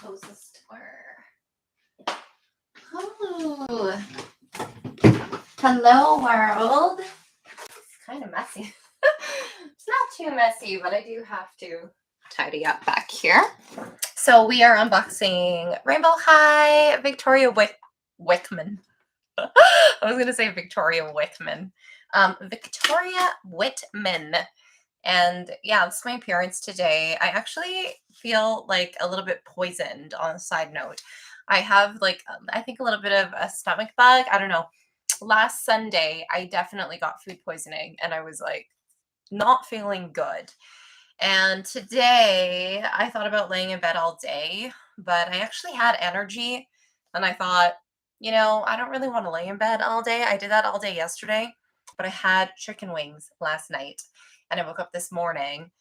close this door. Oh, hello world. It's kind of messy. It's not too messy, but I do have to tidy up back here. So we are unboxing Rainbow High Victoria Whitman. I was going to say Victoria Whitman. Victoria Whitman. And yeah, it's my appearance today. I actually feel like a little bit poisoned on a side note. I have I think a little bit of a stomach bug. I don't know. Last Sunday, I definitely got food poisoning and I was like not feeling good. And today I thought about laying in bed all day, but I actually had energy and I thought, I don't really want to lay in bed all day. I did that all day yesterday, but I had chicken wings last night and I woke up this morning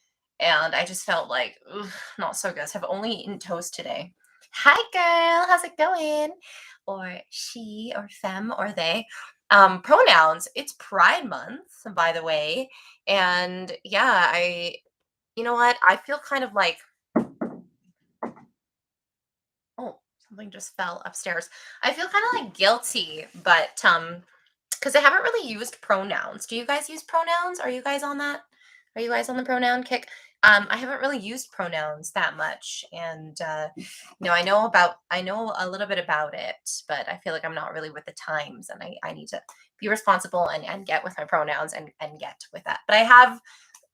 and I just felt like, not so good. So I've only eaten toast today. Hi girl, how's it going? Or she or them or they. Pronouns, it's Pride Month, by the way. And yeah, you know what? I feel kind of like, oh, something just fell upstairs. I feel kind of like guilty, but because I haven't really used pronouns. Do you guys use pronouns? Are you guys on that? Are you guys on the pronoun kick? I haven't really used pronouns that much, and I know a little bit about it, but I feel like I'm not really with the times, and I need to be responsible and get with my pronouns and get with that. But I have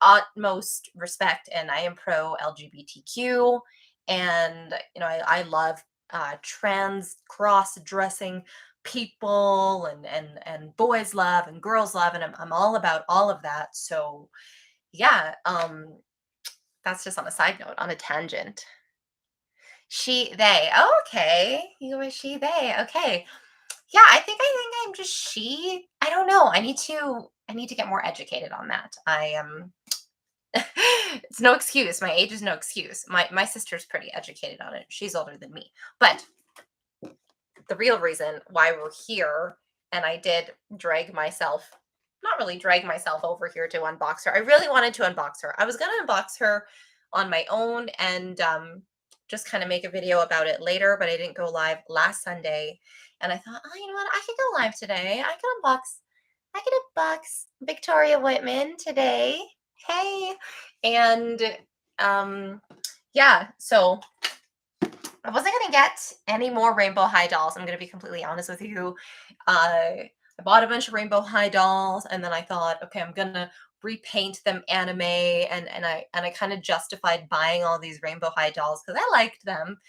utmost respect, and I am pro LGBTQ, and I love trans cross dressing people and boys love and girls love, and I'm all about all of that. So yeah, that's just on a side note, on a tangent. She, they. Oh, okay. You were she, they. Okay. Yeah, I think I'm just she. I don't know. I need to get more educated on that. I am it's no excuse. My age is no excuse. My sister's pretty educated on it. She's older than me. But the real reason why we're here, and I did not really drag myself over here to unbox her. I really wanted to unbox her. I was going to unbox her on my own and just kind of make a video about it later, but I didn't go live last Sunday. And I thought, oh, you know what? I could go live today. I could unbox Victoria Whitman today. Hey. And yeah, so I wasn't going to get any more Rainbow High dolls. I'm going to be completely honest with you. I bought a bunch of Rainbow High dolls, and then I thought, okay, I'm going to repaint them anime, and I kind of justified buying all these Rainbow High dolls because I liked them.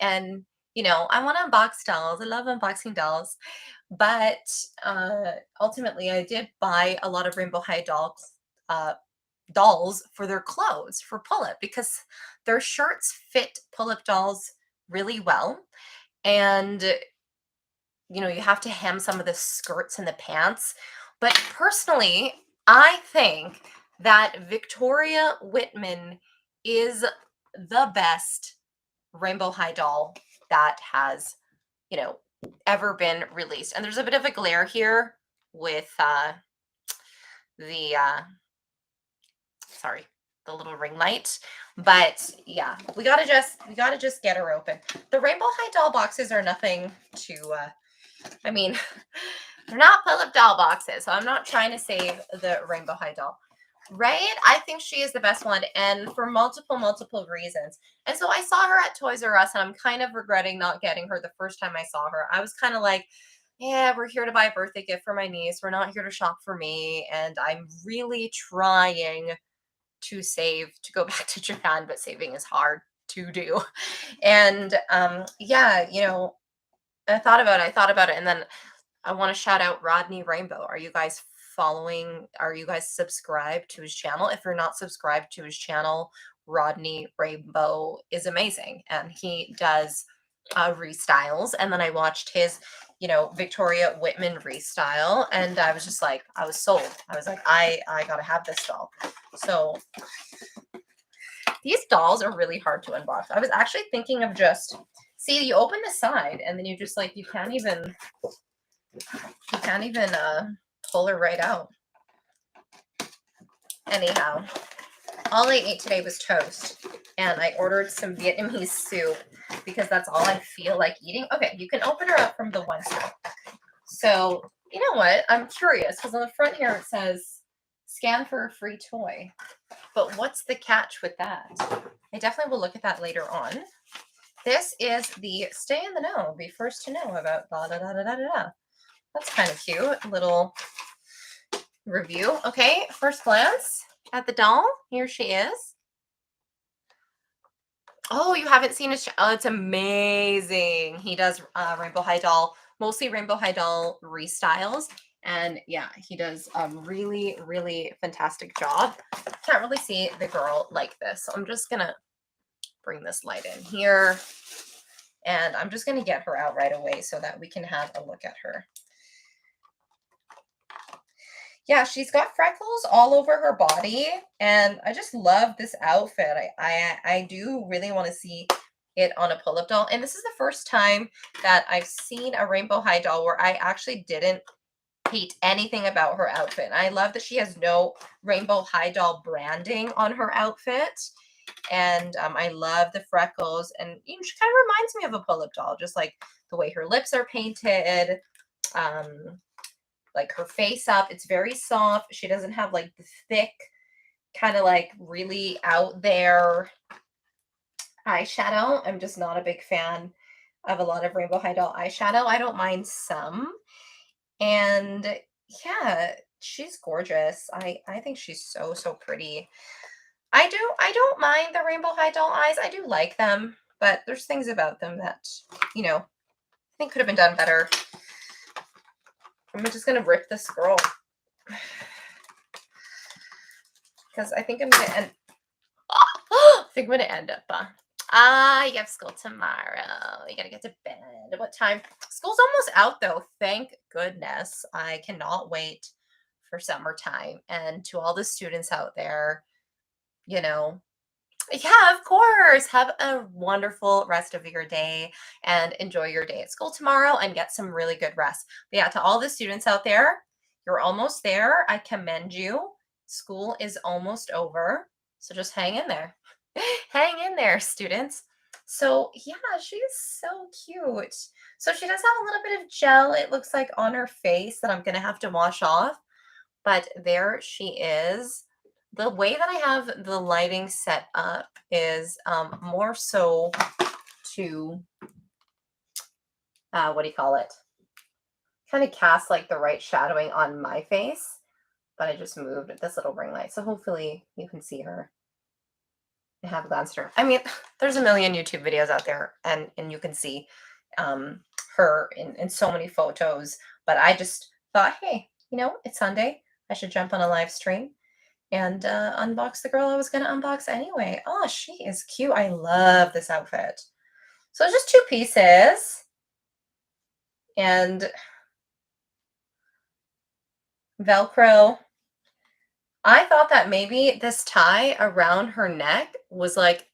And, I want to unbox dolls. I love unboxing dolls. But ultimately, I did buy a lot of Rainbow High dolls for their clothes, for pull-up, because their shirts fit pull-up dolls really well. And you have to hem some of the skirts and the pants. But personally, I think that Victoria Whitman is the best Rainbow High doll that has ever been released. And there's a bit of a glare here with the little ring light. But yeah, we gotta just get her open. The Rainbow High doll boxes are nothing to they're not pull-up doll boxes, so I'm not trying to save the Rainbow High doll, right? I think she is the best one, and for multiple reasons. And so I saw her at Toys R Us, and I'm kind of regretting not getting her the first time I saw her. I was kind of like, yeah, we're here to buy a birthday gift for my niece. We're not here to shop for me, and I'm really trying to save to go back to Japan, but saving is hard to do. And yeah, I thought about it, and then I want to shout out Rodney Rainbow. Are you guys following? Are you guys subscribed to his channel? If you're not subscribed to his channel, Rodney Rainbow is amazing, and he does restyles. And then I watched his, Victoria Whitman restyle, and I was just like, I was sold. I was like, I gotta have this doll. So these dolls are really hard to unbox. I was actually thinking of just you open the side, and then you just you can't even pull her right out. Anyhow, All I ate today was toast, and I ordered some Vietnamese soup because that's all I feel like eating. Okay, you can open her up from the one side. So, you know what? I'm curious because on the front here it says scan for a free toy. But what's the catch with that? I definitely will look at that later on. This is the stay in the know, be first to know about da da da da da da. That's kind of cute. Little review. Okay, first glance at the doll. Here she is. Oh, you haven't seen his oh, it's amazing. He does Rainbow High Doll, mostly Rainbow High Doll restyles. And yeah, he does a really, really fantastic job. Can't really see the girl like this. So I'm just gonna bring this light in here. And I'm just gonna get her out right away so that we can have a look at her. Yeah, she's got freckles all over her body, and I just love this outfit. I do really want to see it on a pull-up doll, and this is the first time that I've seen a Rainbow High doll where I actually didn't hate anything about her outfit. I love that she has no Rainbow High doll branding on her outfit, and I love the freckles, and you know, she kind of reminds me of a pull-up doll, just like the way her lips are painted. Like her face up. It's very soft. She doesn't have like the thick, kind of like really out there eyeshadow. I'm just not a big fan of a lot of Rainbow High Doll eyeshadow. I don't mind some. And yeah, she's gorgeous. I think she's so pretty. I don't mind the Rainbow High Doll eyes. I do like them, but there's things about them that, you know, I think could have been done better. I'm just gonna rip this girl because I think I'm gonna end. I think I'm gonna end up. You have school tomorrow. You gotta get to bed. What time? School's almost out though. Thank goodness. I cannot wait for summertime. And to all the students out there, you know, yeah, of course. Have a wonderful rest of your day and enjoy your day at school tomorrow and get some really good rest. But yeah, to all the students out there, you're almost there. I commend you. School is almost over. So just hang in there. Hang in there, students. So yeah, she's so cute. So she does have a little bit of gel, it looks like, on her face that I'm going to have to wash off. But there she is. The way that I have the lighting set up is more so to, what do you call it? Kind of cast like the right shadowing on my face. But I just moved this little ring light. So hopefully you can see her. I have glanced her. I mean, there's a million YouTube videos out there and you can see her in so many photos. But I just thought, hey, you know, it's Sunday. I should jump on a live stream and unbox the girl I was going to unbox anyway. Oh, she is cute. I love this outfit. So it's just two pieces. And Velcro. I thought that maybe this tie around her neck was like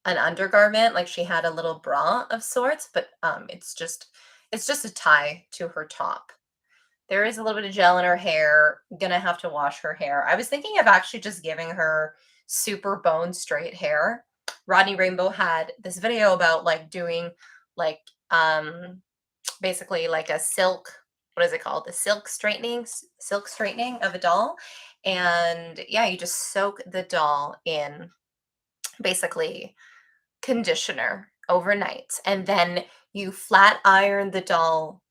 an undergarment, like she had a little bra of sorts, but it's just a tie to her top. There is a little bit of gel in her hair. Gonna have to wash her hair. I was thinking of actually just giving her super bone straight hair. Rodney Rainbow had this video about like doing like basically like a silk, what is it called? The silk straightening of a doll. And yeah, you just soak the doll in basically conditioner overnight, and then you flat iron the doll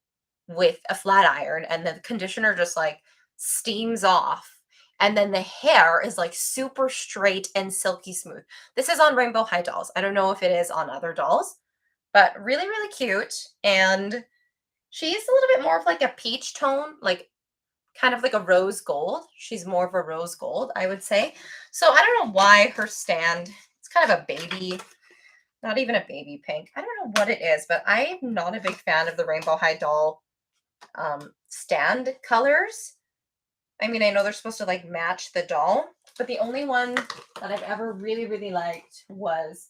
with a flat iron, and the conditioner just like steams off, and then the hair is like super straight and silky smooth. This is on Rainbow High dolls. I don't know if it is on other dolls, but really really cute. And she's a little bit more of like a peach tone, like kind of like a rose gold. She's more of a rose gold, I would say. So I don't know why her stand, it's kind of a baby, not even a baby pink. I don't know what it is, but I'm not a big fan of the Rainbow High doll stand colors. I mean, I know they're supposed to like match the doll, but the only one that I've ever really, really liked was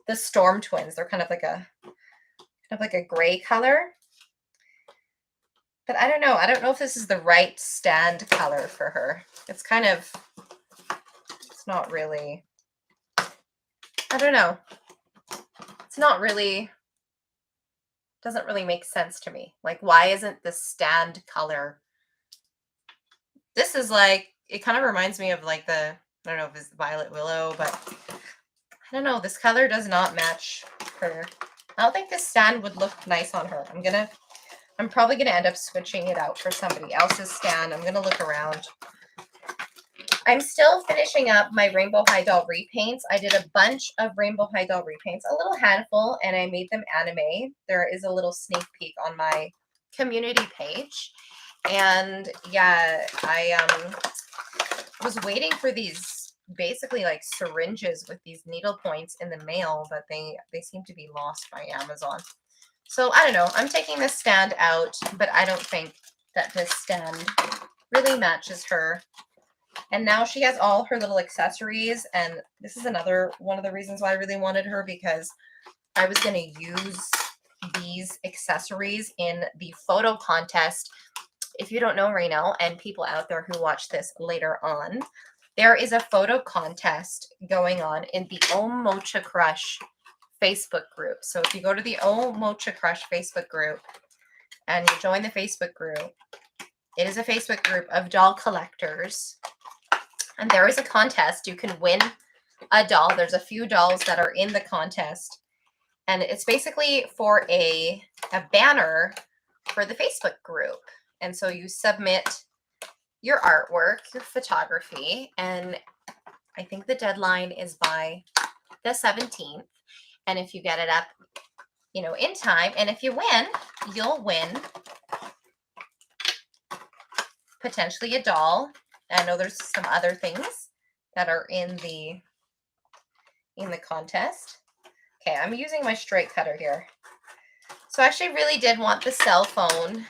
the Storm Twins. They're kind of like a gray color. But I don't know. I don't know if this is the right stand color for her. It's It's not really, I don't know. It's not really, doesn't really make sense to me. Like, why isn't the stand color? This is like, it kind of reminds me of like the, I don't know if it's Violet Willow, but I don't know. This color does not match her. I don't think this stand would look nice on her. I'm probably gonna end up switching it out for somebody else's stand. I'm gonna look around. I'm still finishing up my Rainbow High Doll repaints. I did a bunch of Rainbow High Doll repaints, a little handful, and I made them anime. There is a little sneak peek on my community page. And yeah, I was waiting for these basically like syringes with these needle points in the mail, but they seem to be lost by Amazon. So I don't know. I'm taking this stand out, but I don't think that this stand really matches her. And now she has all her little accessories, and this is another one of the reasons why I really wanted her, because I was going to use these accessories in the photo contest. If you don't know right now, and people out there who watch this later on, there is a photo contest going on in the Oh Mocha Crush Facebook group. So if you go to the Oh Mocha Crush Facebook group and you join the Facebook group, it is a Facebook group of doll collectors. And there is a contest. You can win a doll. There's a few dolls that are in the contest. And it's basically for a banner for the Facebook group. And so you submit your artwork, your photography, and I think the deadline is by the 17th. And if you get it up, you know, in time, and if you win, you'll win potentially a doll. I know there's some other things that are in the contest. Okay, I'm using my straight cutter here. So I actually really did want the cell phone,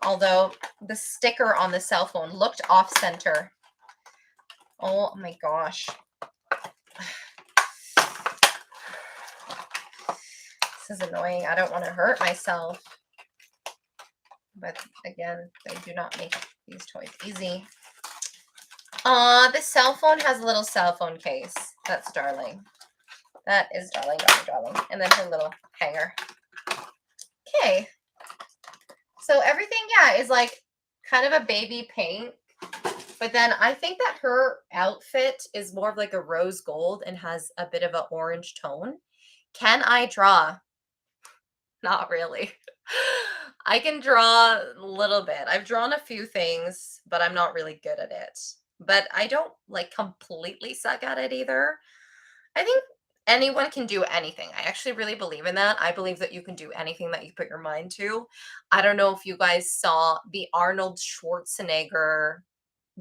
although the sticker on the cell phone looked off center. Oh my gosh. This is annoying. I don't want to hurt myself. But again, they do not make these toys easy. The cell phone has a little cell phone case. That's darling. That is darling, darling, darling. And then her little hanger. Okay. So everything, yeah, is like kind of a baby pink. But then I think that her outfit is more of like a rose gold and has a bit of an orange tone. Can I draw? Not really. I can draw a little bit. I've drawn a few things, but I'm not really good at it. But I don't like completely suck at it either. I think anyone can do anything. I actually really believe in that. I believe that you can do anything that you put your mind to. I don't know if you guys saw the Arnold Schwarzenegger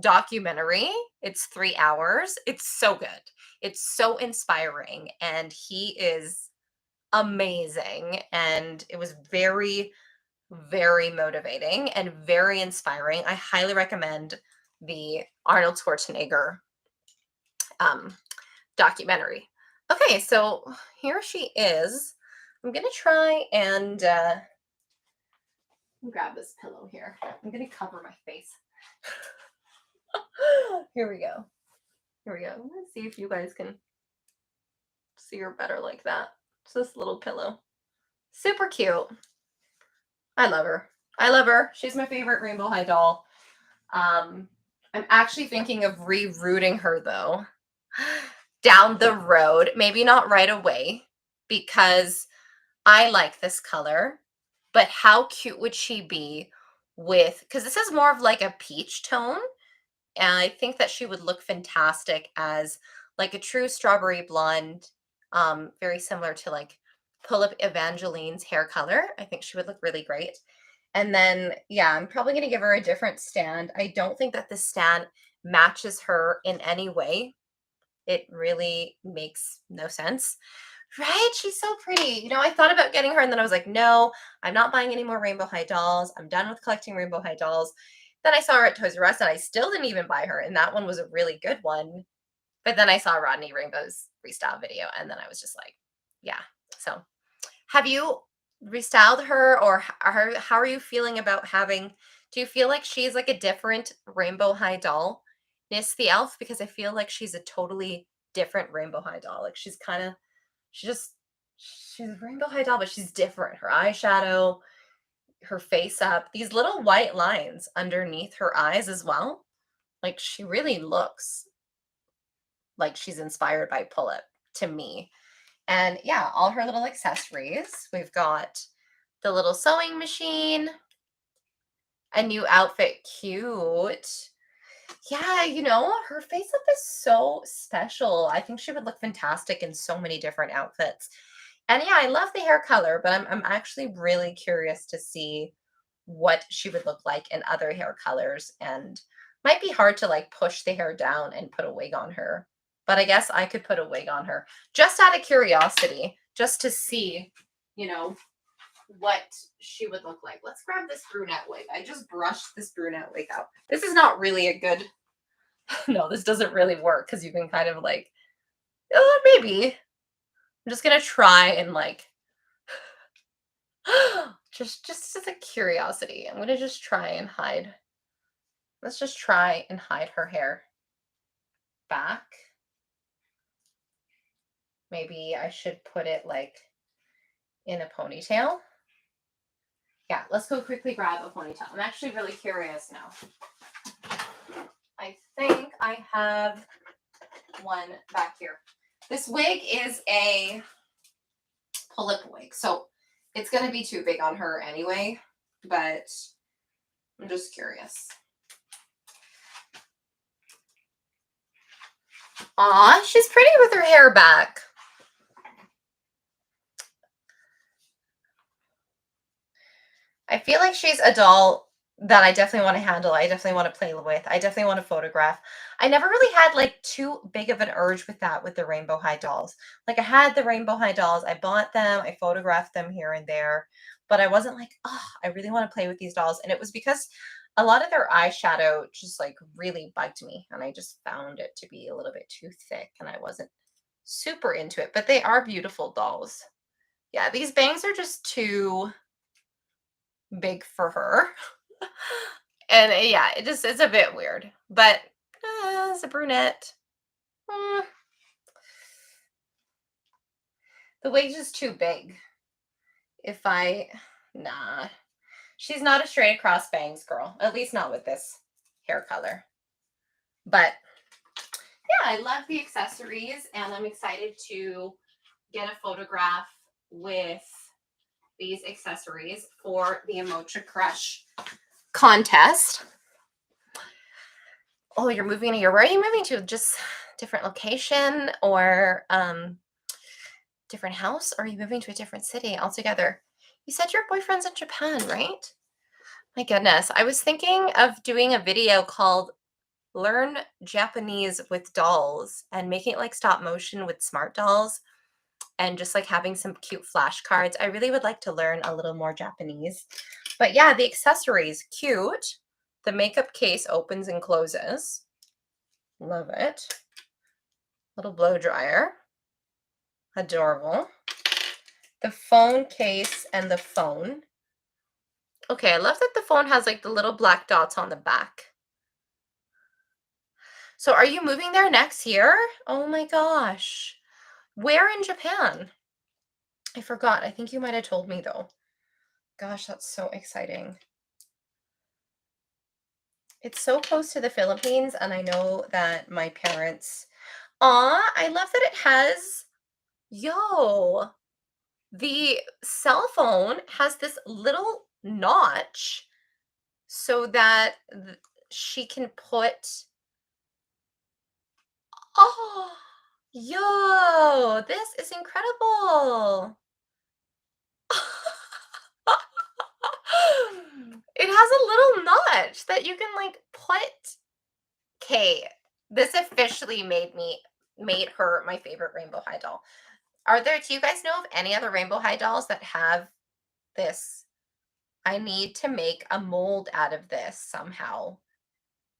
documentary. It's 3 hours. It's so good. It's so inspiring, and he is amazing, and it was very, very motivating and very inspiring. I highly recommend the Arnold Schwarzenegger documentary. Okay, so here she is. I'm gonna try and grab this pillow here. I'm gonna cover my face. Here we go. Here we go. Let's see if you guys can see her better like that. It's this little pillow. Super cute. I love her. I love her. She's my favorite Rainbow High doll. I'm actually thinking of rerouting her though down the road. Maybe not right away because I like this color, but how cute would she be with, because this is more of like a peach tone. And I think that she would look fantastic as like a true strawberry blonde, very similar to like Pull-Up Evangeline's hair color. I think she would look really great. And then, yeah, I'm probably going to give her a different stand. I don't think that this stand matches her in any way. It really makes no sense. Right? She's so pretty. You know, I thought about getting her and then I was like, no, I'm not buying any more Rainbow High dolls. I'm done with collecting Rainbow High dolls. Then I saw her at Toys R Us and I still didn't even buy her. And that one was a really good one. But then I saw Rodney Rainbow's restyle video and then I was just like, yeah. So have you restyled her, or how are you feeling about having, do you feel like she's like a different Rainbow High doll miss the elf because I feel like she's a totally different Rainbow High doll. Like she just she's a Rainbow High doll, but she's different. Her eyeshadow, her face up, these little white lines underneath her eyes as well. Like she really looks like she's inspired by Pull-Up to me. And yeah, all her little accessories. We've got the little sewing machine, a new outfit, cute. Yeah, her face up is so special. I think she would look fantastic in so many different outfits. And yeah, I love the hair color, but I'm actually really curious to see what she would look like in other hair colors. And might be hard to like push the hair down and put a wig on her. But I guess I could put a wig on her just out of curiosity, just to see, you know, what she would look like. Let's grab this brunette wig. I just brushed this brunette wig out. This is not really a good, no, this doesn't really work because you can kind of like, oh, maybe. I'm just gonna try and like, just as a curiosity, I'm gonna just try and hide. Let's just try and hide her hair back. Maybe I should put it like in a ponytail. Yeah, let's go quickly grab a ponytail. I'm actually really curious now. I think I have one back here. This wig is a pull-up wig, so it's going to be too big on her anyway, but I'm just curious. Aw, she's pretty with her hair back. I feel like she's a doll that I definitely want to handle. I definitely want to play with. I definitely want to photograph. I never really had like too big of an urge with that with the Rainbow High dolls. Like I had the Rainbow High dolls. I bought them. I photographed them here and there. But I wasn't like, oh, I really want to play with these dolls. And it was because a lot of their eyeshadow just like really bugged me. And I just found it to be a little bit too thick. And I wasn't super into it. But they are beautiful dolls. Yeah, these bangs are just too big for her. And yeah, it's a bit weird. But as a brunette, mm, the wig's just too big. If I nah. She's not a straight across bangs girl. At least not with this hair color. But yeah, I love the accessories and I'm excited to get a photograph with these accessories for the Emocha Crush contest. Oh, you're moving to where are you moving to? Just different location or different house? Or are you moving to a different city altogether? You said your boyfriend's in Japan, right? My goodness. I was thinking of doing a video called Learn Japanese with Dolls and making it like stop motion with smart dolls and just like having some cute flashcards. I really would like to learn a little more Japanese. But yeah, the accessories, cute. The makeup case opens and closes. Love it. Little blow dryer. Adorable. The phone case and the phone. Okay, I love that the phone has like the little black dots on the back. So are you moving there next year? Oh my gosh. Where in Japan? I forgot. I think you might have told me though. Gosh, that's so exciting. It's so close to the Philippines, and I know that my parents. Aw, I love that it has. Yo, the cell phone has this little notch so that she can put. Oh, yo, this is incredible. It has a little notch that you can like put. Okay, this officially made her my favorite Rainbow High doll. Do you guys know of any other Rainbow High dolls that have this? I need to make a mold out of this somehow.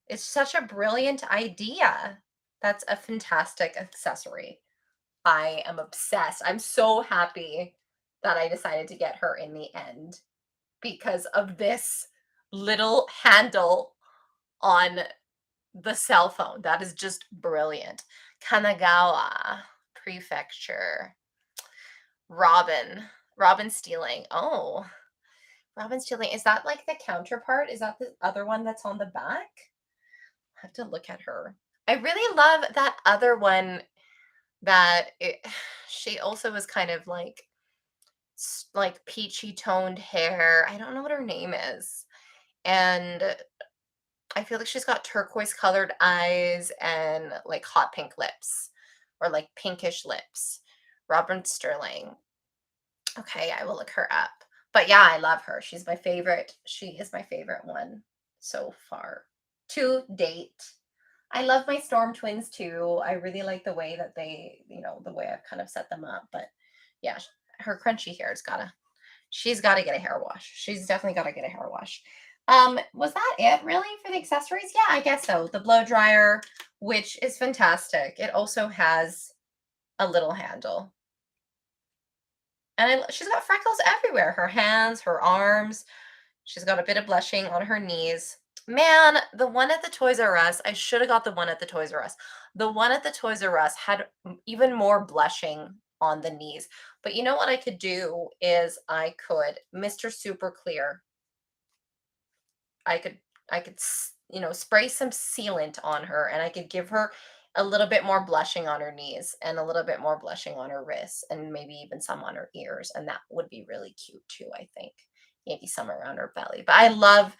It's such a brilliant idea. That's a fantastic accessory. I am obsessed. I'm so happy that I decided to get her in the end because of this little handle on the cell phone. That is just brilliant. Kanagawa Prefecture. Robin. Robin stealing. Oh, Robin stealing. Is that like the counterpart? Is that the other one that's on the back? I have to look at her. I really love that other one that she also was kind of like like peachy toned hair. I don't know what her name is. And I feel like she's got turquoise colored eyes and like hot pink lips or like pinkish lips. Robin Sterling. Okay, I will look her up. But yeah, I love her. She's my favorite. She is my favorite one so far to date. I love my Storm twins too. I really like the way that the way I've kind of set them up. But yeah, her crunchy hair's gotta, she's gotta get a hair wash. She's definitely gotta get a hair wash. Was that it really for the accessories? Yeah, I guess so. The blow dryer, which is fantastic. It also has a little handle. And she's got freckles everywhere. Her hands, her arms. She's got a bit of blushing on her knees. Man, the one at the Toys R Us, I should have got the one at the Toys R Us. The one at the Toys R Us had even more blushing on the knees. But you know what I could do is I could Mr. Super Clear. I could spray some sealant on her and I could give her a little bit more blushing on her knees and a little bit more blushing on her wrists and maybe even some on her ears and that would be really cute too, I think. Maybe some around her belly. But I love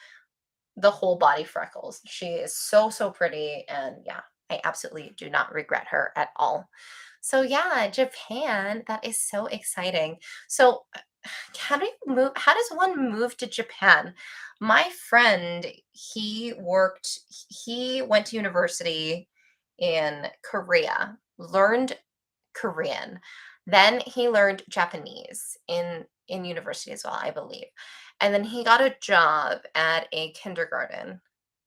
the whole body freckles. She is so, so pretty. And yeah, I absolutely do not regret her at all. So yeah, Japan, that is so exciting. So how do you move? How does one move to Japan? My friend, he went to university in Korea, learned Korean. Then he learned Japanese in university as well, I believe. And then he got a job at a kindergarten.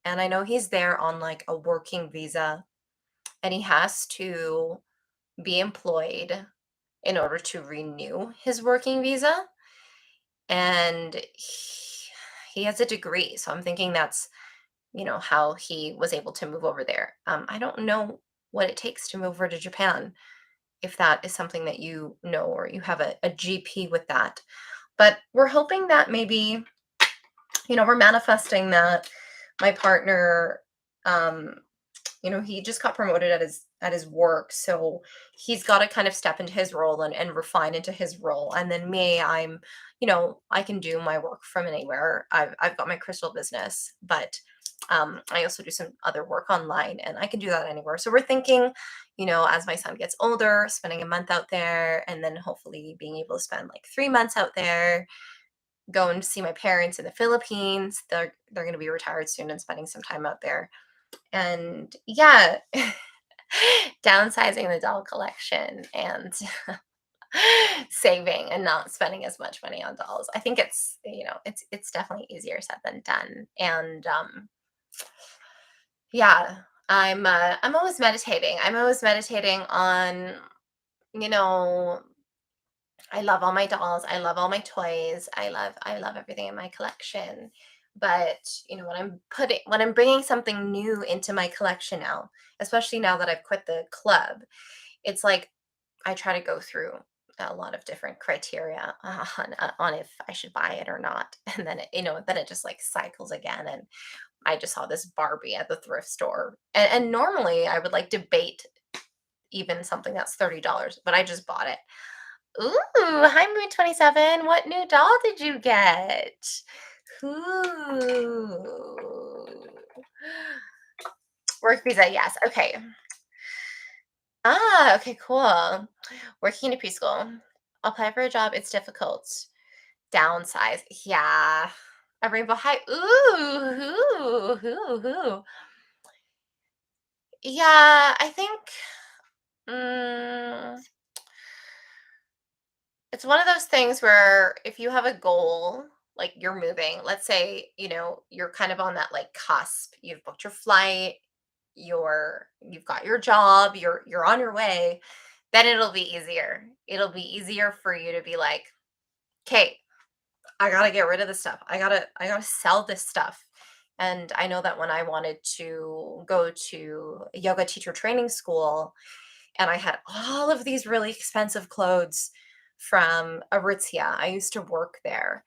And I know he's there on like a working visa and he has to be employed in order to renew his working visa. And he has a degree. So I'm thinking that's, how he was able to move over there. I don't know what it takes to move over to Japan, if that is something that you know or you have a GP with that. But we're hoping that maybe, we're manifesting that my partner, um, he just got promoted at his work. So he's got to kind of step into his role and refine into his role. And then me, I can do my work from anywhere. I've got my crystal business, but I also do some other work online and I can do that anywhere. So we're thinking, as my son gets older, spending a month out there and then hopefully being able to spend like 3 months out there, going to see my parents in the Philippines. They're going to be retired soon and spending some time out there. And yeah, downsizing the doll collection and saving and not spending as much money on dolls. I think it's definitely easier said than done. And yeah, I'm always meditating. I'm always meditating on, you know, I love all my dolls. I love all my toys. I love everything in my collection. But, when I'm bringing something new into my collection now, especially now that I've quit the club, it's like I try to go through a lot of different criteria on if I should buy it or not. And then then it just like cycles again. And I just saw this Barbie at the thrift store. And normally I would like debate even something that's $30, but I just bought it. Ooh, hi Moon 27. What new doll did you get? Ooh. Work visa, yes. Okay. Ah, okay, cool. Working in a preschool. Apply for a job, it's difficult. Downsize. Yeah. A rainbow high. Ooh, ooh. Yeah, I think mm, it's one of those things where if you have a goal, like you're moving, let's say, you're kind of on that like cusp. You've booked your flight, you've got your job, you're on your way, then it'll be easier. It'll be easier for you to be like, "Okay, I got to get rid of this stuff. I got to sell this stuff." And I know that when I wanted to go to a yoga teacher training school, and I had all of these really expensive clothes from Aritzia. I used to work there.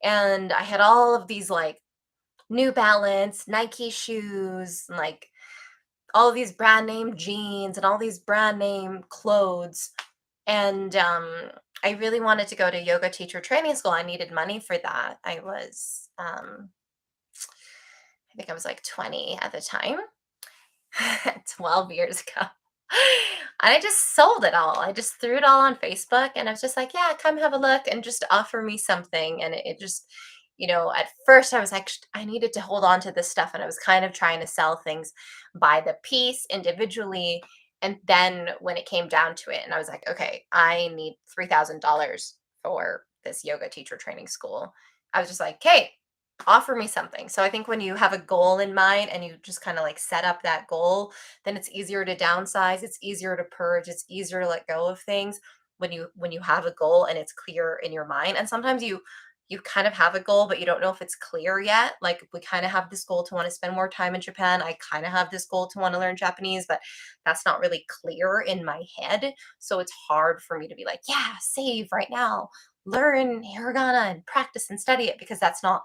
And I had all of these like New Balance, Nike shoes, and like all of these brand name jeans and all these brand name clothes. And I really wanted to go to yoga teacher training school. I needed money for that. I think I was like 20 at the time, 12 years ago. And I just sold it all. I just threw it all on Facebook and I was just like, yeah, come have a look and just offer me something. And it just, at first I was like, I needed to hold on to this stuff. And I was kind of trying to sell things by the piece individually. And then when it came down to it, and I was like, okay, I need $3,000 for this yoga teacher training school. I was just like, okay, offer me something. So I think when you have a goal in mind and you just kind of like set up that goal, then it's easier to downsize, it's easier to purge, it's easier to let go of things when you have a goal and it's clear in your mind. And sometimes you kind of have a goal but you don't know if it's clear yet. Like we kind of have this goal to want to spend more time in Japan. I kind of have this goal to want to learn Japanese, but that's not really clear in my head. So it's hard for me to be like, yeah, save right now, learn hiragana and practice and study it, because that's not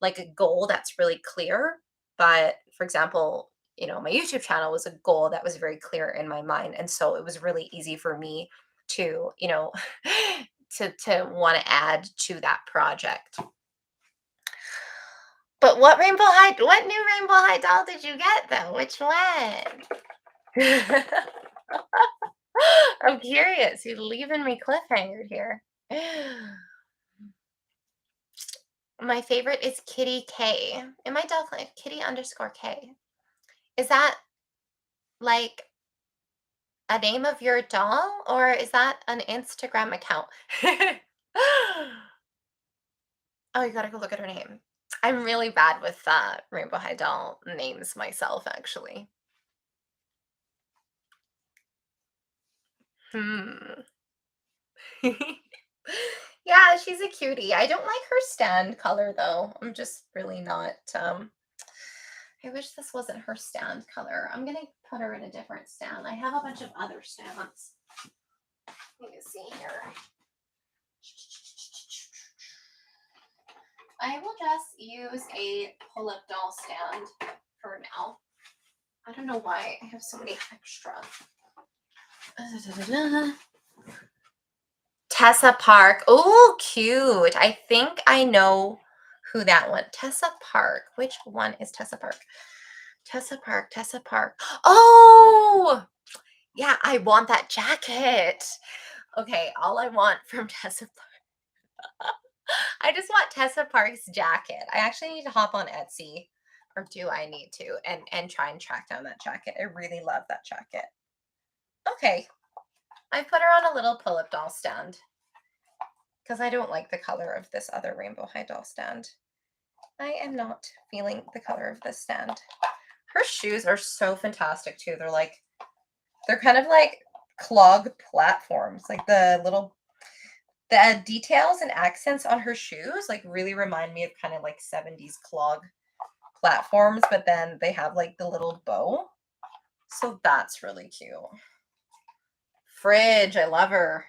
like a goal that's really clear. But for example, my YouTube channel was a goal that was very clear in my mind. And so it was really easy for me to, to want to add to that project. But what new Rainbow High doll did you get though? Which one? I'm curious. You're leaving me cliffhangered here. My favorite is Kitty K. In my doll clinic, Kitty_K. Is that like a name of your doll, or is that an Instagram account? Oh, you gotta go look at her name. I'm really bad with Rainbow High doll names myself, actually. Hmm. Yeah, she's a cutie. I don't like her stand color though. I'm just really not. I wish this wasn't her stand color. I'm gonna put her in a different stand. I have a bunch of other stands. Let me see here. I will just use a pull-up doll stand for now. I don't know why I have so many extra. Tessa Park. Oh, cute. I think I know who that one. Tessa Park. Which one is Tessa Park? Tessa Park. Tessa Park. Oh, yeah. I want that jacket. Okay, all I want from Tessa Park. I just want Tessa Park's jacket. I actually need to hop on Etsy, or do I need to, and try and track down that jacket. I really love that jacket. Okay, I put her on a little pull-up doll stand because I don't like the color of this other Rainbow High doll stand. I am not feeling the color of this stand. Her shoes are so fantastic too. They're kind of like clog platforms. Like the details and accents on her shoes like really remind me of kind of like 70s clog platforms, but then they have like the little bow. So that's really cute. Fridge, I love her.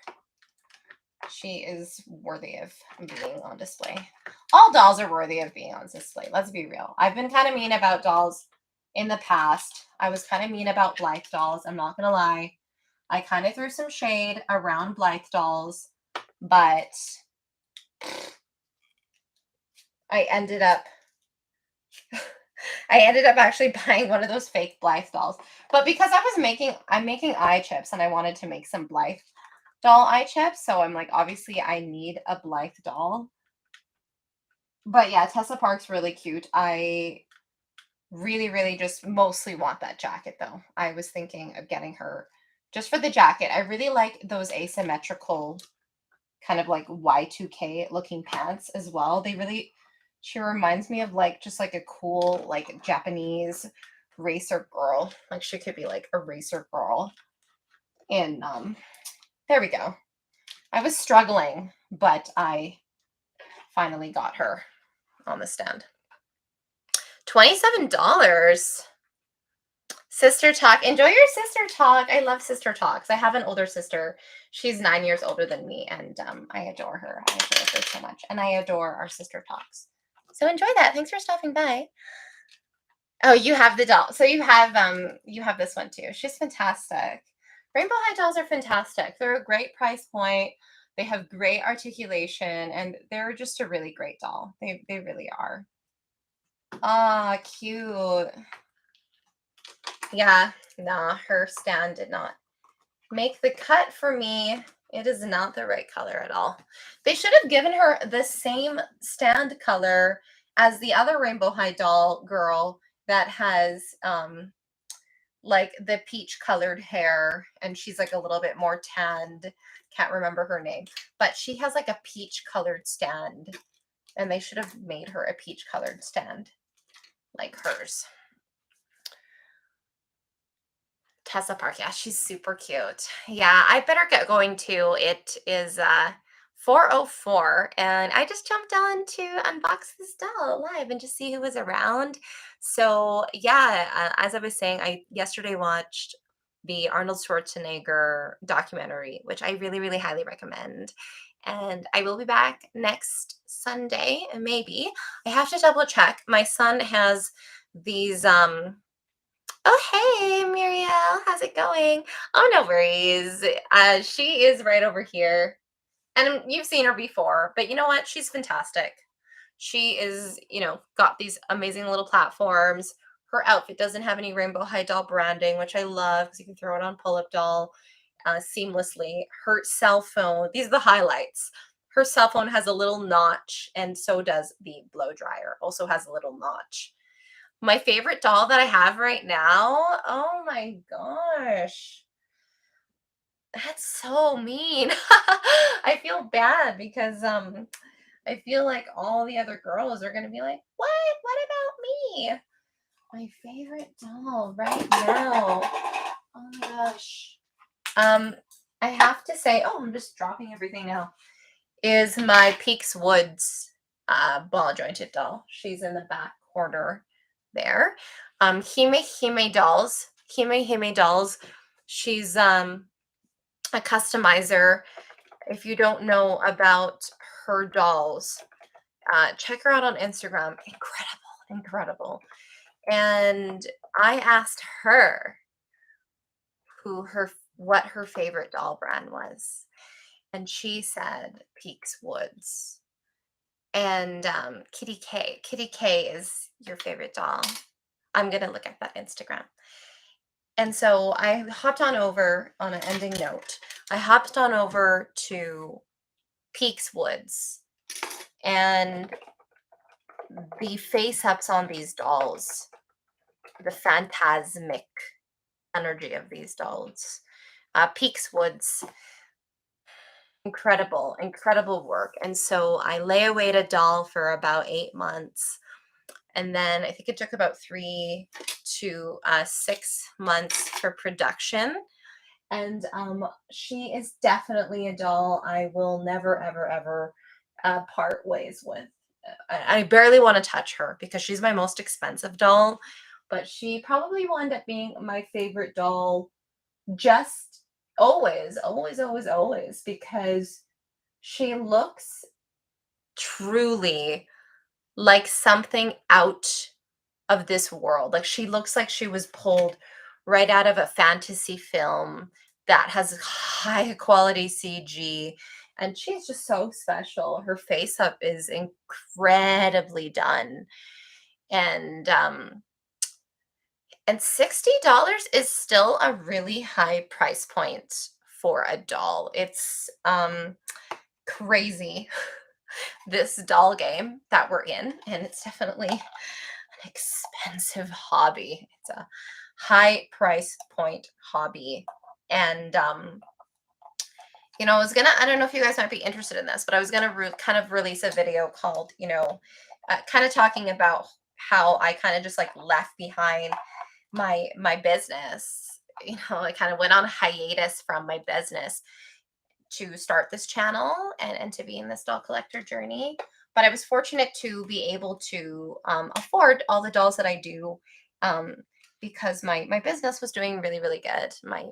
She is worthy of being on display. All dolls are worthy of being on display. Let's be real. I've been kind of mean about dolls in the past. I was kind of mean about Blythe dolls. I'm not going to lie. I kind of threw some shade around Blythe dolls, but I ended up actually buying one of those fake Blythe dolls. But because I'm making eye chips and I wanted to make some Blythe doll eye chips. So I'm like, obviously I need a Blythe doll. But yeah, Tessa Park's really cute. I really, really just mostly want that jacket though. I was thinking of getting her just for the jacket. I really like those asymmetrical kind of like Y2K looking pants as well. She reminds me of like just like a cool like Japanese racer girl. Like she could be like a racer girl. And there we go. I was struggling, but I finally got her on the stand. $27. Sister talk. Enjoy your sister talk. I love sister talks. I have an older sister. She's 9 years older than me, and I adore her. I adore her so much, and I adore our sister talks. So enjoy that. Thanks for stopping by. Oh, you have the doll. So you have this one too. She's fantastic. Rainbow High dolls are fantastic. They're a great price point. They have great articulation, and they're just a really great doll. They really are. Ah, cute. Yeah, nah, her stand did not make the cut for me. It is not the right color at all. They should have given her the same stand color as the other Rainbow High doll girl that has like the peach colored hair, and she's like a little bit more tanned. Can't remember her name, but she has like a peach colored stand, and they should have made her a peach colored stand like hers. Tessa Park, yeah, she's super cute. Yeah, I better get going too. It is 4:04, and I just jumped on to unbox this doll live and just see who was around. So yeah, as I was saying, I yesterday watched the Arnold Schwarzenegger documentary, which I really, really highly recommend. And I will be back next Sunday, maybe. I have to double check. My son has these Oh, hey, Muriel. How's it going? Oh, no worries. She is right over here. And you've seen her before, but you know what? She's fantastic. She is, got these amazing little platforms. Her outfit doesn't have any Rainbow High doll branding, which I love because you can throw it on pull-up doll seamlessly. Her cell phone, these are the highlights. Her cell phone has a little notch, and so does the blow dryer. Also has a little notch. My favorite doll that I have right now, oh my gosh. That's so mean. I feel bad because I feel like all the other girls are gonna be like, what? What about me? My favorite doll right now. Oh my gosh. Um, I have to say, oh, I'm just dropping everything now. Is my Peaks Woods ball jointed doll. She's in the back corner there. Hime Hime dolls. Hime Hime dolls. She's a customizer. If you don't know about her dolls, check her out on Instagram. Incredible, incredible. And I asked her what her favorite doll brand was, and she said Peaks Woods. And Kitty K. Kitty K is your favorite doll. I'm gonna look at that Instagram. And so I hopped on over on an ending note. I hopped on over to Peaks Woods, and the face ups on these dolls, the phantasmic energy of these dolls. Peaks Woods, incredible, incredible work. And so I layawayed a doll for about 8 months. And then I think it took about 3 to 6 months for production. And she is definitely a doll I will never, ever, ever part ways with. I barely want to touch her because she's my most expensive doll, but she probably will end up being my favorite doll just always, always, always, always, because she looks truly like something out of this world. Like she looks like she was pulled right out of a fantasy film that has high quality CG. And she's just so special. Her face up is incredibly done. And $60 is still a really high price point for a doll. It's crazy, this doll game that we're in, and it's definitely an expensive hobby. It's a high price point hobby. And I don't know if you guys might be interested in this, but I was gonna kind of release a video called, kind of talking about how I kind of just like left behind my business. I kind of went on hiatus from my business to start this channel and to be in this doll collector journey. but I was fortunate to be able to afford all the dolls that I do, um, because my business was doing really really good. My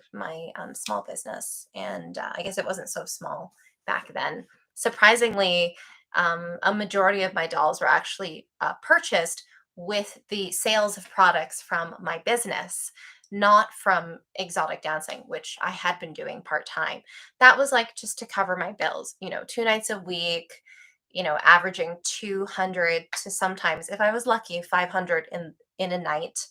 small business, and I guess it wasn't so small back then. Surprisingly, a majority of my dolls were actually purchased with the sales of products from my business, not from exotic dancing, which I had been doing part time. That was like just to cover my bills, 2 nights a week, averaging 200 to sometimes, if I was lucky, 500 in a night.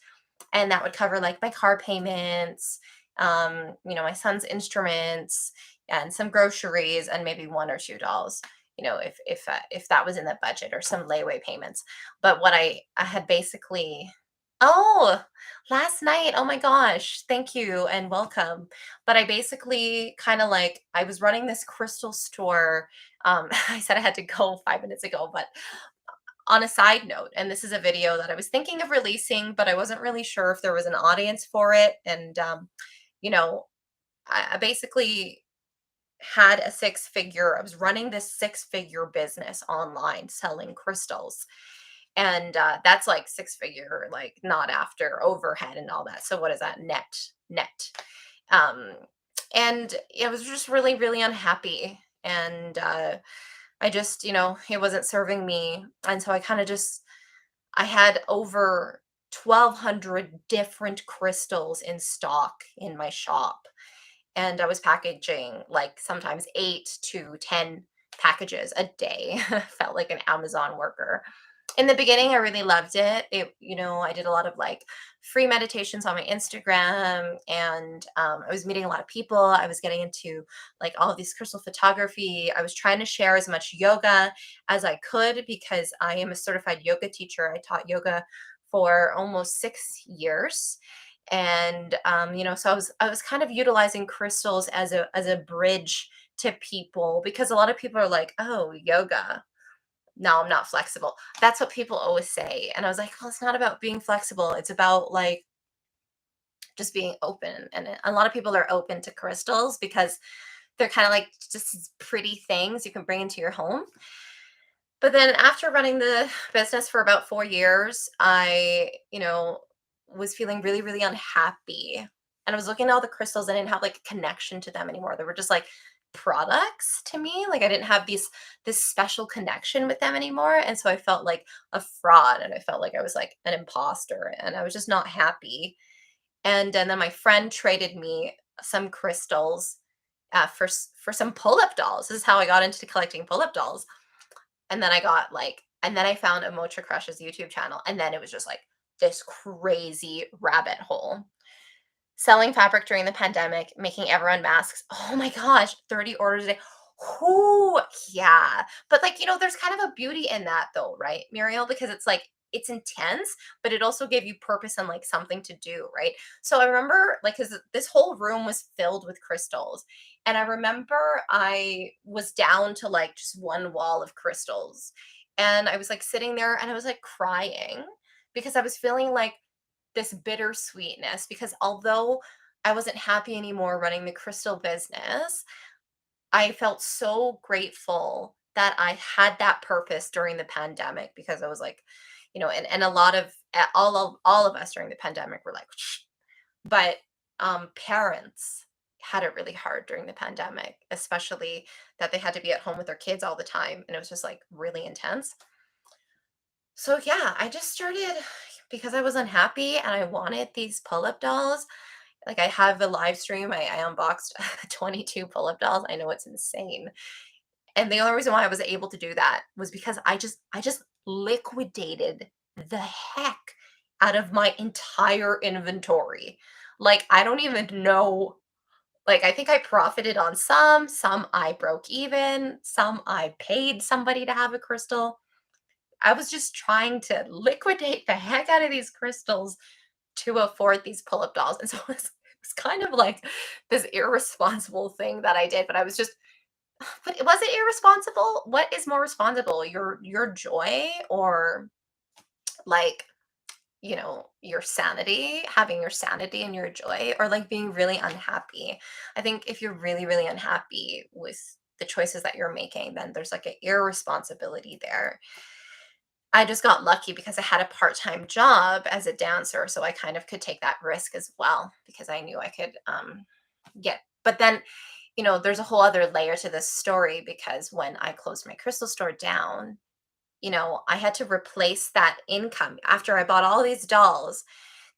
And that would cover like my car payments, my son's instruments, and some groceries, and maybe one or two dolls. If that was in the budget, or some layaway payments. But what I had basically, oh, last night, oh my gosh, thank you and welcome. But I basically kind of like, I was running this crystal store. I said I had to go 5 minutes ago, but on a side note, and this is a video that I was thinking of releasing, but I wasn't really sure if there was an audience for it. And, you know, I basically had a I was running this 6-figure business online selling crystals. And that's like 6-figure, like not after overhead and all that. So what is that net? Um, and I was just really, really unhappy. And I just, it wasn't serving me. And so I kind of just, I had over 1,200 different crystals in stock in my shop. And I was packaging like sometimes 8 to 10 packages a day. Felt like an Amazon worker. In the beginning, I really loved it. I did a lot of like free meditations on my Instagram, and I was meeting a lot of people. I was getting into like all of these crystal photography. I was trying to share as much yoga as I could because I am a certified yoga teacher. I taught yoga for almost 6 years. And so I was kind of utilizing crystals as a bridge to people, because a lot of people are like, oh, yoga, no, I'm not flexible. That's what people always say. And I was like, well, it's not about being flexible. It's about like just being open. And a lot of people are open to crystals because they're kind of like just these pretty things you can bring into your home. But then after running the business for about 4 years, I, was feeling really, really unhappy. And I was looking at all the crystals. I didn't have like a connection to them anymore. They were just like products to me. Like I didn't have this special connection with them anymore. And so I felt like a fraud, and I felt like I was like an imposter, and I was just not happy. And then my friend traded me some crystals for some pull-up dolls. This is how I got into collecting pull-up dolls. And then I found a Mocha Crush's YouTube channel. And then it was just like this crazy rabbit hole. Selling fabric during the pandemic, making everyone masks. Oh my gosh, 30 orders a day. Who, yeah. But like, there's kind of a beauty in that though, right, Muriel? Because it's like, it's intense, but it also gave you purpose and like something to do, right? So I remember like, because this whole room was filled with crystals. And I remember I was down to like just one wall of crystals. And I was like sitting there and I was like crying because I was feeling like this bittersweetness, because although I wasn't happy anymore running the crystal business, I felt so grateful that I had that purpose during the pandemic, because I was like, and a lot of all of us during the pandemic were like, but parents had it really hard during the pandemic, especially that they had to be at home with their kids all the time, and it was just like really intense. So yeah, I just started because I was unhappy and I wanted these pull-up dolls. Like I have a live stream. I unboxed 22 pull-up dolls. I know it's insane. And the only reason why I was able to do that was because I just liquidated the heck out of my entire inventory. Like I don't even know, like I think I profited on some I broke even, some I paid somebody to have a crystal. I was just trying to liquidate the heck out of these crystals to afford these pull-up dolls. And so it was kind of like this irresponsible thing that I did, but I was just, but was it irresponsible? What is more responsible? Your joy, or like, your sanity, having your sanity and your joy, or like being really unhappy? I think if you're really, really unhappy with the choices that you're making, then there's like an irresponsibility there. I just got lucky because I had a part-time job as a dancer, so I kind of could take that risk as well because I knew I could get. But then, there's a whole other layer to this story because when I closed my crystal store down, I had to replace that income after I bought all these dolls.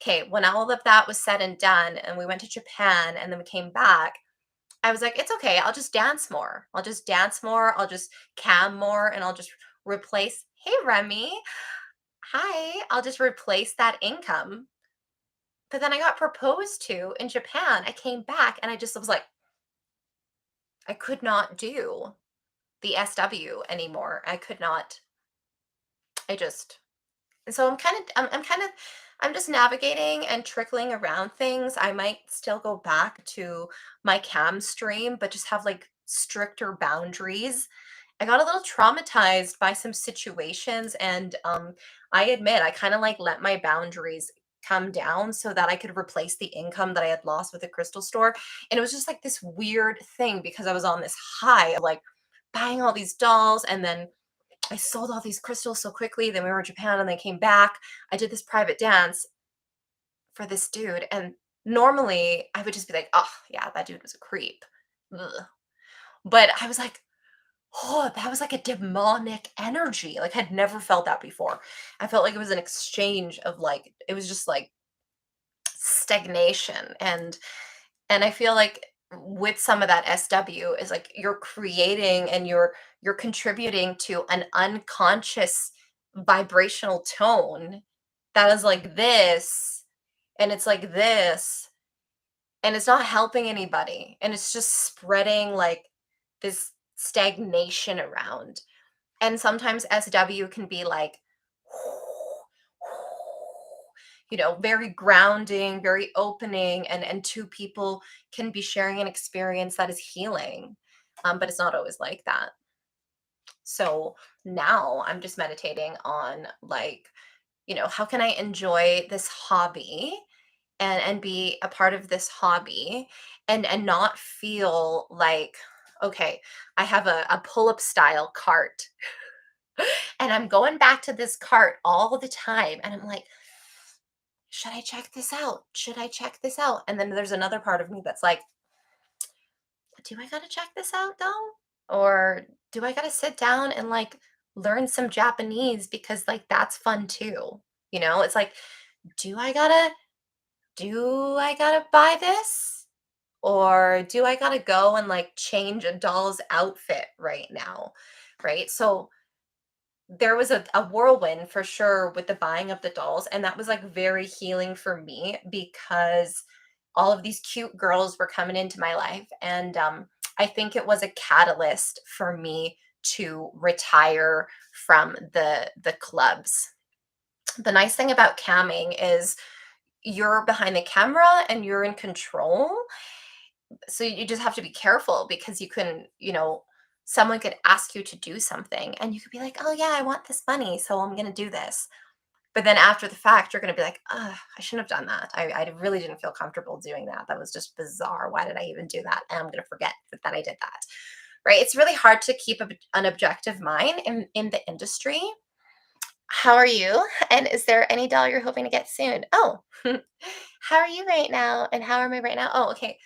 Okay, when all of that was said and done, and we went to Japan and then we came back, I was like, it's okay. I'll just dance more. I'll just dance more. I'll just cam more and I'll just replace. Hey, Remy. Hi. I'll just replace that income. But then I got proposed to in Japan. I came back and I just was like, I could not do the SW anymore. I could not. I just And so I'm just navigating and trickling around things. I might still go back to my cam stream, but just have like stricter boundaries. I got a little traumatized by some situations and I admit I kind of like let my boundaries come down so that I could replace the income that I had lost with the crystal store. And it was just like this weird thing because I was on this high of like buying all these dolls and then I sold all these crystals so quickly. Then we were in Japan and they came back. I did this private dance for this dude. And normally I would just be like, oh, yeah, that dude was a creep. Ugh. But I was like, oh, that was like a demonic energy. Like, I'd never felt that before. I felt like it was an exchange of like, it was just like stagnation. And I feel like with some of that SW is like you're creating and you're contributing to an unconscious vibrational tone that is like this and it's like this and it's not helping anybody and it's just spreading like this stagnation around. And sometimes SW can be like very grounding, very opening, and two people can be sharing an experience that is healing. But it's not always like that. So now I'm just meditating on like, how can I enjoy this hobby and be a part of this hobby and not feel like, okay, I have a pull-up style cart and I'm going back to this cart all the time. And I'm like, should I check this out? Should I check this out? And then there's another part of me that's like, do I gotta check this out though? Or do I gotta sit down and like learn some Japanese because like that's fun too? It's like, do I gotta buy this? Or do I gotta go and like change a doll's outfit right now? Right. So there was a whirlwind for sure with the buying of the dolls, and that was like very healing for me because all of these cute girls were coming into my life, and I think it was a catalyst for me to retire from the clubs. The nice thing about camming is you're behind the camera and you're in control, so you just have to be careful because someone could ask you to do something and you could be like, oh yeah, I want this money, so I'm going to do this. But then after the fact, you're going to be like, I shouldn't have done that. I really didn't feel comfortable doing that. That was just bizarre. Why did I even do that? And I'm going to forget that I did that. Right. It's really hard to keep an objective mind in the industry. How are you? And is there any doll you're hoping to get soon? Oh, how are you right now? And how am I right now? Oh, okay.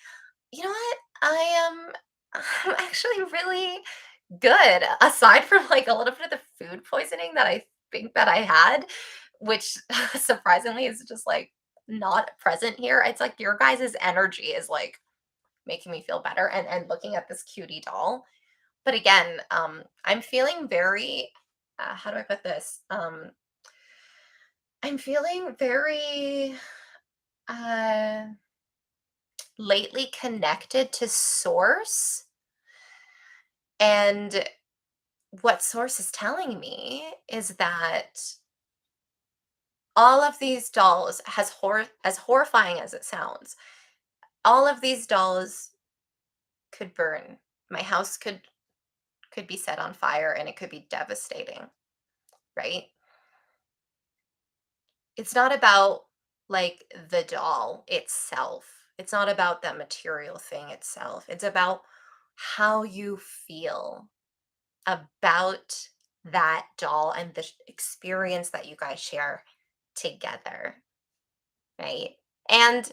You know what? I'm actually really good, aside from, like, a little bit of the food poisoning that I think that I had, which surprisingly is just, like, not present here. It's like your guys' energy is, like, making me feel better and looking at this cutie doll. But again, I'm feeling very, how do I put this? I'm feeling very, uh, lately connected to source, and what source is telling me is that all of these dolls, as horrifying as it sounds, all of these dolls could burn. My house could be set on fire and it could be devastating, right? It's not about like the doll itself. It's not about that material thing itself. It's about how you feel about that doll and the experience that you guys share together, right? And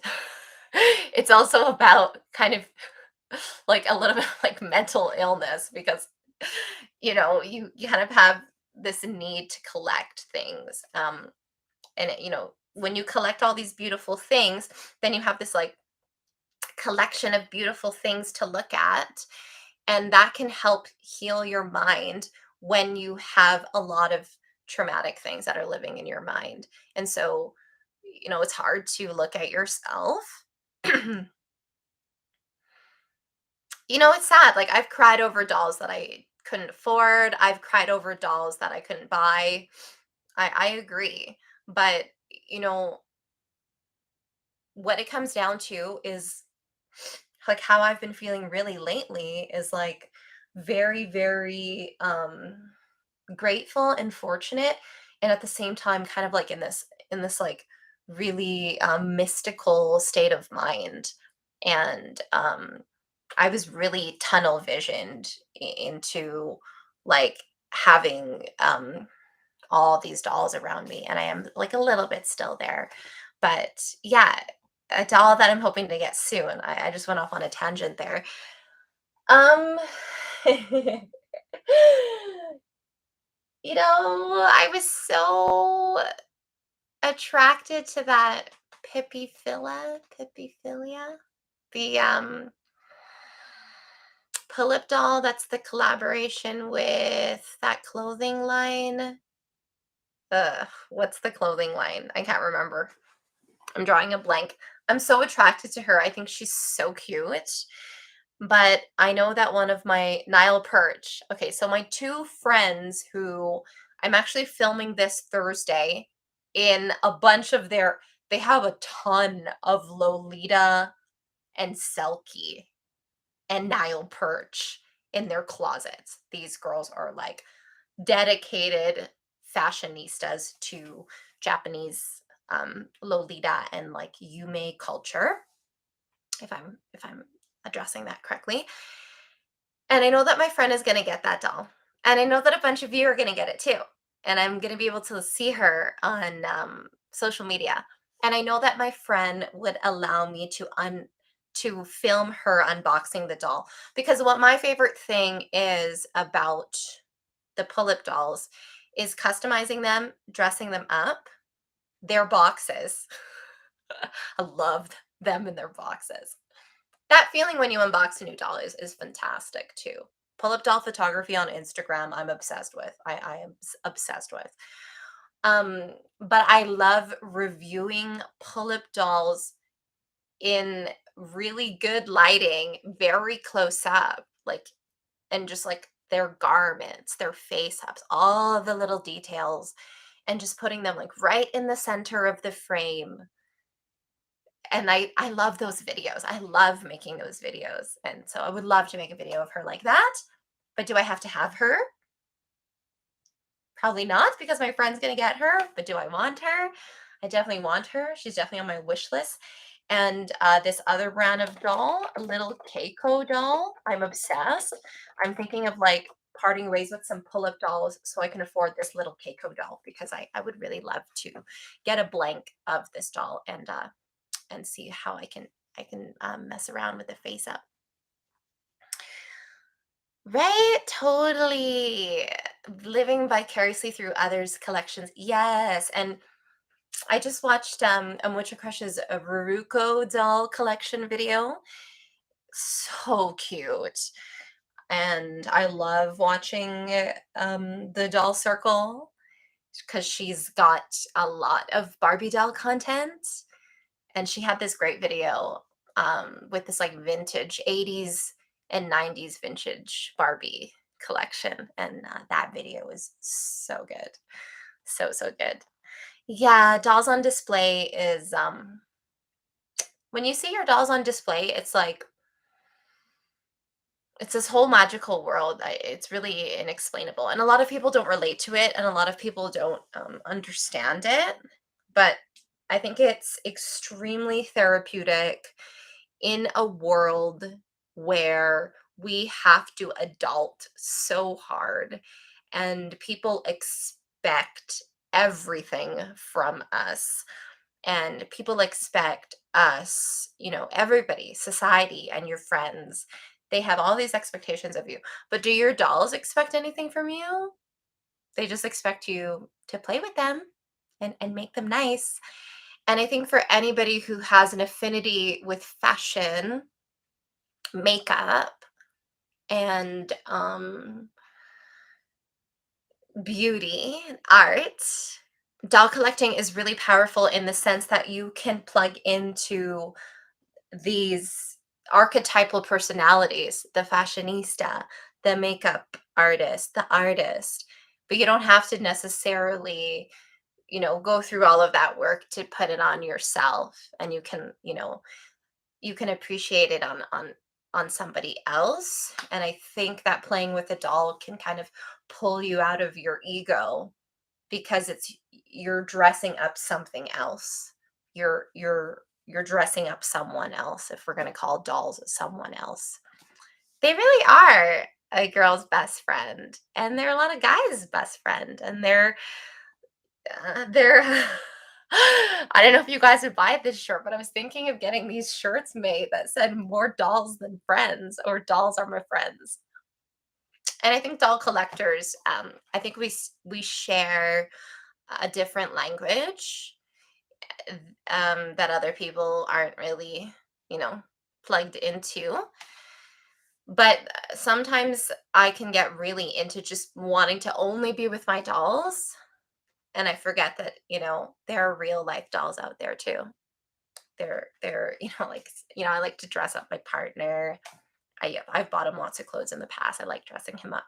it's also about kind of like a little bit like mental illness because you kind of have this need to collect things. And when you collect all these beautiful things, then you have this like collection of beautiful things to look at, and that can help heal your mind when you have a lot of traumatic things that are living in your mind. And so, it's hard to look at yourself. It's sad. Like, I've cried over dolls that I couldn't afford. I've cried over dolls that I couldn't buy. I agree. But, you know, what it comes down to is like how I've been feeling really lately is like very, very grateful and fortunate, and at the same time kind of like in this like really mystical state of mind. And I was really tunnel visioned into like having all these dolls around me, and I am like a little bit still there. But yeah, a doll that I'm hoping to get soon. I just went off on a tangent there. Um I was so attracted to that Pipiphilia, the pull-up doll that's the collaboration with that clothing line. What's the clothing line? I can't remember. I'm drawing a blank. I'm so attracted to her. I think she's so cute. But I know that one of my Nile Perch. Okay, so my two friends who I'm actually filming this Thursday in a bunch of they have a ton of Lolita and Selkie and Nile Perch in their closets. These girls are like dedicated fashionistas to Japanese Lolita and like Yume culture, if I'm addressing that correctly. And I know that my friend is going to get that doll, and I know that a bunch of you are going to get it too. And I'm going to be able to see her on social media. And I know that my friend would allow me to film her unboxing the doll, because what my favorite thing is about the pull-up dolls is customizing them, dressing them up, their boxes. I love them in their boxes. That feeling when you unbox a new doll is fantastic too. Pull-up doll photography on Instagram, I'm obsessed with. I am obsessed with. But I love reviewing pull-up dolls in really good lighting, very close up, like, and just like their garments, their face ups, all of the little details, and just putting them like right in the center of the frame. And I love those videos. I love making those videos. And so I would love to make a video of her like that. But do I have to have her? Probably not, because my friend's going to get her. But do I want her? I definitely want her. She's definitely on my wish list. And this other brand of doll, a little Keiko doll, I'm obsessed. I'm thinking of like parting ways with some pull-up dolls so I can afford this little Keiko doll, because I would really love to get a blank of this doll and see how I can mess around with the face up. Right, totally. Living vicariously through others' collections. Yes, and I just watched Witcher Crush's a Ruruko doll collection video. So cute. And I love watching the doll circle because she's got a lot of Barbie doll content. And she had this great video with this like vintage 80s and 90s vintage Barbie collection, and that video was so good. So good. Yeah, dolls on display is when you see your dolls on display, it's like it's this whole magical world. It's really inexplainable, and a lot of people don't relate to it, and a lot of people don't understand it. But I think it's extremely therapeutic in a world where we have to adult so hard, and people expect everything from us, and people expect us, everybody, society, and your friends. They have all these expectations of you. But do your dolls expect anything from you? They just expect you to play with them and make them nice. And I think for anybody who has an affinity with fashion, makeup, and beauty, art, doll collecting is really powerful in the sense that you can plug into these archetypal personalities, the fashionista, the makeup artist, the artist. But you don't have to necessarily, go through all of that work to put it on yourself. And you can appreciate it on somebody else. And I think that playing with a doll can kind of pull you out of your ego, because you're dressing up something else. You're dressing up someone else, if we're going to call dolls someone else. They really are a girl's best friend, and they're a lot of guys' best friend, and they're I don't know if you guys would buy this shirt, but I was thinking of getting these shirts made that said more dolls than friends, or dolls are my friends. And I think doll collectors, I think we share a different language, that other people aren't really, you know, plugged into. But sometimes I can get really into just wanting to only be with my dolls, and I forget that, there are real life dolls out there too. They're, I like to dress up my partner. I've bought him lots of clothes in the past. I like dressing him up.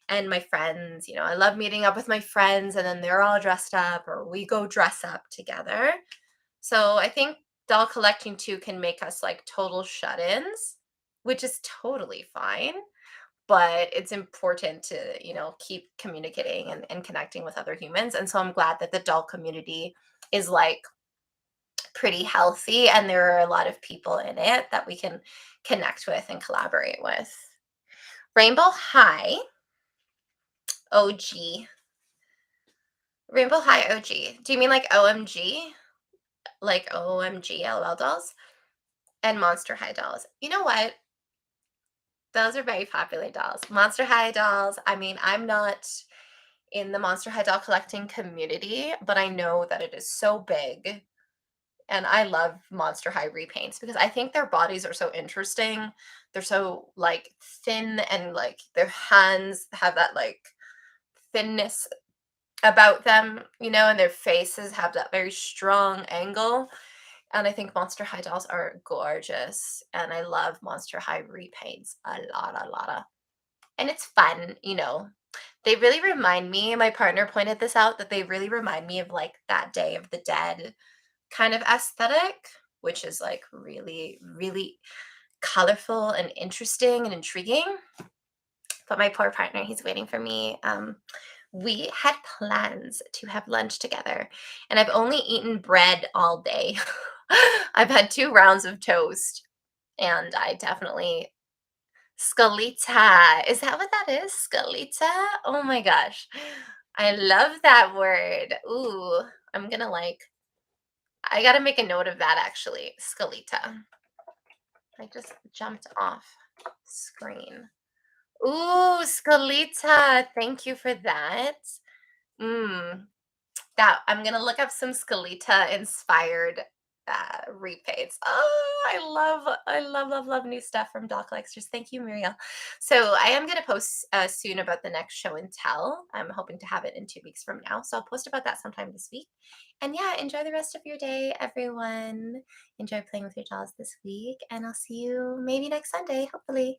And my friends, I love meeting up with my friends, and then they're all dressed up, or we go dress up together. So I think doll collecting too can make us like total shut-ins, which is totally fine. But it's important to, keep communicating and connecting with other humans. And so I'm glad that the doll community is like pretty healthy, and there are a lot of people in it that we can connect with and collaborate with. Rainbow High OG. Rainbow High OG. Do you mean like OMG? Like OMG LOL dolls? And Monster High dolls. You know what? Those are very popular dolls. Monster High dolls. I mean, I'm not in the Monster High doll collecting community, but I know that it is so big. And I love Monster High repaints because I think their bodies are so interesting. They're so like thin, and like their hands have that like thinness about them, and their faces have that very strong angle. And I think Monster High dolls are gorgeous. And I love Monster High repaints a lot of. And it's fun, They really remind me, my partner pointed this out, that they really remind me of like that Day of the Dead kind of aesthetic, which is like really, really colorful and interesting and intriguing. But my poor partner, he's waiting for me. We had plans to have lunch together, and I've only eaten bread all day. I've had 2 rounds of toast, and I definitely Scalita. Is that what that is? Scalita? Oh my gosh. I love that word. Ooh, I'm gonna I gotta make a note of that actually. Scalita. I just jumped off screen. Ooh, Scalita. Thank you for that. Mm, that I'm gonna look up some Scalita inspired repaints. Oh, I love new stuff from Doc Lexters. Thank you, Muriel. So I am gonna post soon about the next show and tell. I'm hoping to have it in 2 weeks from now. So I'll post about that sometime this week. And yeah, enjoy the rest of your day, everyone. Enjoy playing with your dolls this week, and I'll see you maybe next Sunday, hopefully.